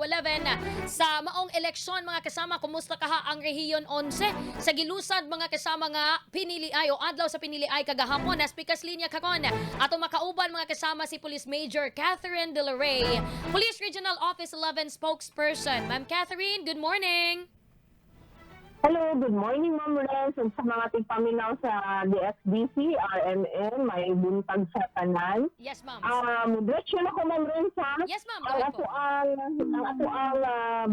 11 sa maong eleksyon mga kasama. Kumusta kaha ang Rehiyon 11 sa gilusad mga kasama nga pinili ay o adlaw sa pinili ay kagahapon. As pikas linya karon ato makauban mga kasama si Police Major Catherine De La Rey, Police Regional Office 11 spokesperson. Ma'am Catherine, good morning. Hello, good morning Ma'am Renz at sa mga tigpaminaw sa DSBC, RMN, may buntag sa tanan. Yes, ma'am. Diretso na ko Ma'am Renz ha. Yes, ma'am. Ang ato ang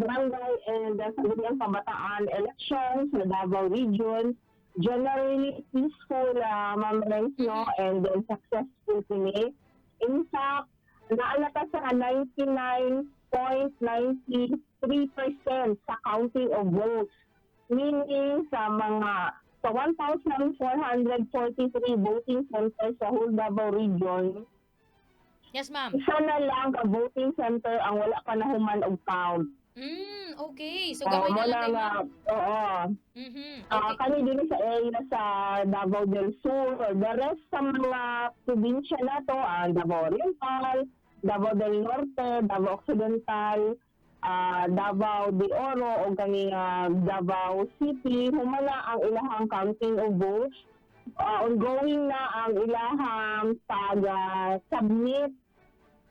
barangay and sangguniang kabataan elections sa Davao Region, generally peaceful Ma'am Renz, no, and then successful kini. In fact, naalata sa 99.93% sa counting of votes. Meaning sa 1,443 voting centers sa whole Davao Region, Yes, ma'am. isa na lang ka voting center ang wala pa nahuman og count. Okay. So gawin na lang kayo, ma'am. Oo. Okay. Kami din sa area sa Davao del Sur. The rest sa mga probinsya na to, Davao Oriental, Davao del Norte, Davao Occidental, Davao de Oro o kani Davao City, humana ang ilahang counting of votes. Ongoing na ang ilahang pag-submit,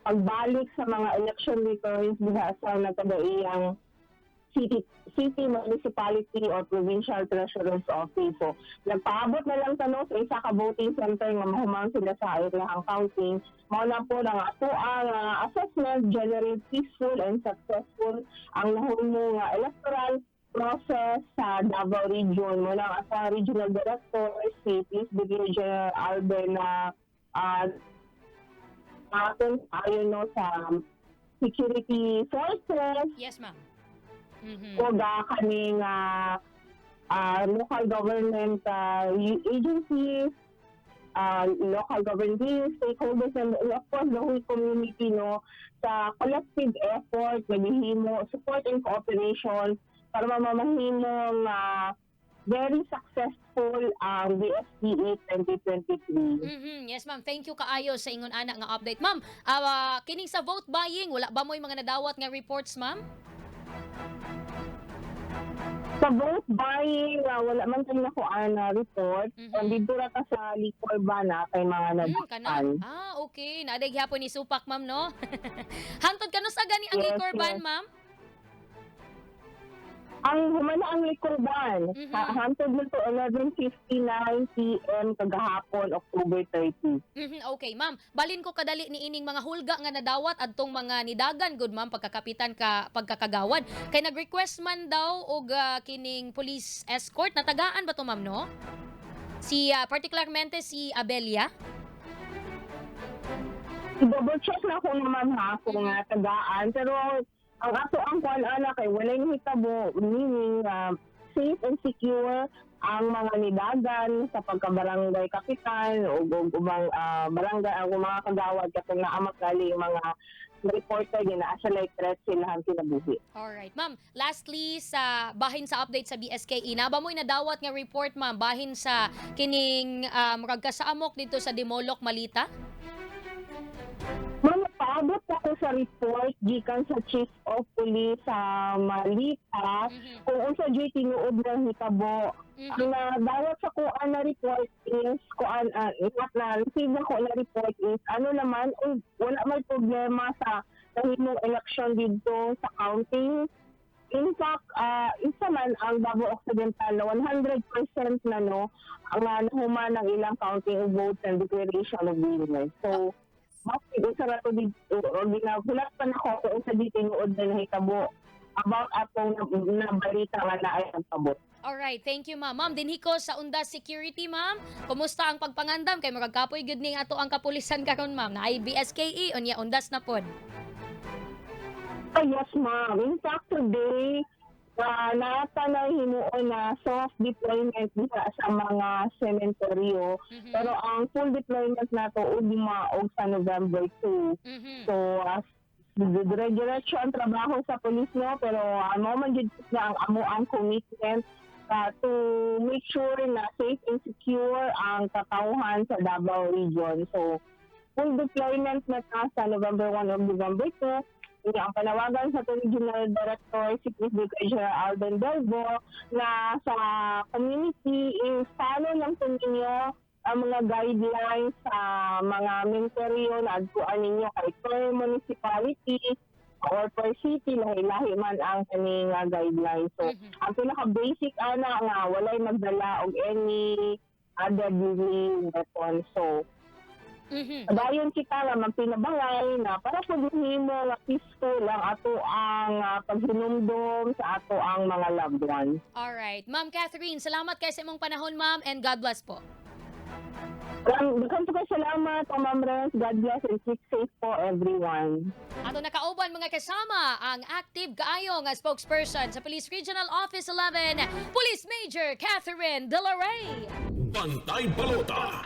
pagbalik sa mga election returns diha sa nagkadaiyang city, municipality or provincial treasurer's office. So, nagpaabot na lang tanong sa isa ka voting center nga mahumang sila sa ilahang counting. Mao na po ang ato ang assessment, generally peaceful and successful ang nahimo nga electoral process sa Davao Region. Muna ang asa regional director si Police Brigadier Alben na aton ayon no sa security forces. Yes, ma'am. O kaning local government agencies, local government stakeholders, and of course the whole community, no, sa collective effort, naghihimo, support and cooperation para mamahimong very successful ang DSTA 2023. Yes, ma'am. Thank you kaayo sa ingon anak nga update. Ma'am, kining sa vote buying, wala ba mo'y mga nadawat nga reports, ma'am? Sa vote buying, wala man tayo nakuha na report. Dito na ta sa liquor ban kay mga nagdakan. Okay. Naaday gyapon ni Supak, ma'am, no? Hantod ka no sa gani ang liquor ban, ma'am? Ang humana ang liquor ban, hantod mo to 11:59 p.m. kagahapon, October 30. Okay, ma'am. Balin ko kadali ni ining mga hulga nga nadawat adtong mga nidagan, good ma'am, pagkakapitan ka pagkakagawad. Kay nag-request man daw og kining police escort. Natagaan ba to, ma'am, no? Si particularmente si Abelia. Double check na ko naman kung tagaan, pero ang ato ang kuan ana kay walay hitabo, meaning safe and secure ang mga nidagan sa pagkabarangay kapitan o ubang barangay ang mga kagawad katong naamak gali yung mga reporter na asa like threat sila ang kinabuhi. Alright, ma'am. Lastly, sa bahin sa update sa BSKE, naba mo'y nadawat nga report, ma'am, bahin sa kining murag kasaamok dito sa Dimolok, Malita? Paabot ako sa report gikan sa Chief of Police sa Malita kung unsa joy tinuod ng hitabo. Ang nadawat sa kuan na report is receive na ko na report is naman wala may problema sa nahimong election dito sa counting. In fact, isa man ang Davao Occidental na 100% na ang nahuman ng ilang counting of votes and declaration of winners. So, bakit isa na ito dito, o ginagulat pa na ako kung sa dito yung na nahitabo about atong nabalita nga na ay nagpabot. Alright, thank you, ma'am. Ma'am, dinhi ko sa Undas Security, ma'am. Kumusta ang pagpangandam? Kay magkapoy good ning ato ang kapulisan karon, ma'am. Na IBSKE, unya Undas na pod. Yes, ma'am. In fact, today, nasa na hinuon na soft deployment diha sa mga sementeryo. Pero ang full deployment nato og sa November 2. So, dire-diretso ang trabaho sa police, no? Pero ano man jud na ang amo ang commitment to make sure na safe and secure ang katawhan sa Davao Region. So, full deployment na ta sa November 1 o November 2. Ang panawagan sa Regional Director si Chief Brigadier Alden Delvo na sa community is follow lang po ninyo ang mga guidelines sa mga mentoryo na adtuan ninyo kay per municipality or per city, lahi-lahi man ang kaning guidelines. So, ang pinaka-basic ana nga walay magdala og any other dealing weapon. So, dayon kita nga magpinabangay na para po himo nga peaceful lang ato ang paghinumdum sa ato ang mga loved ones. Alright. Ma'am Catherine, salamat kayo sa imong panahon, ma'am, and God bless po. Daghang po kayo salamat, Ma'am Renz. God bless and keep safe po everyone. Ato nakauban mga kasama ang active kaayo nga spokesperson sa Police Regional Office 11, Police Major Catherine De La Rey. Bantay Balota.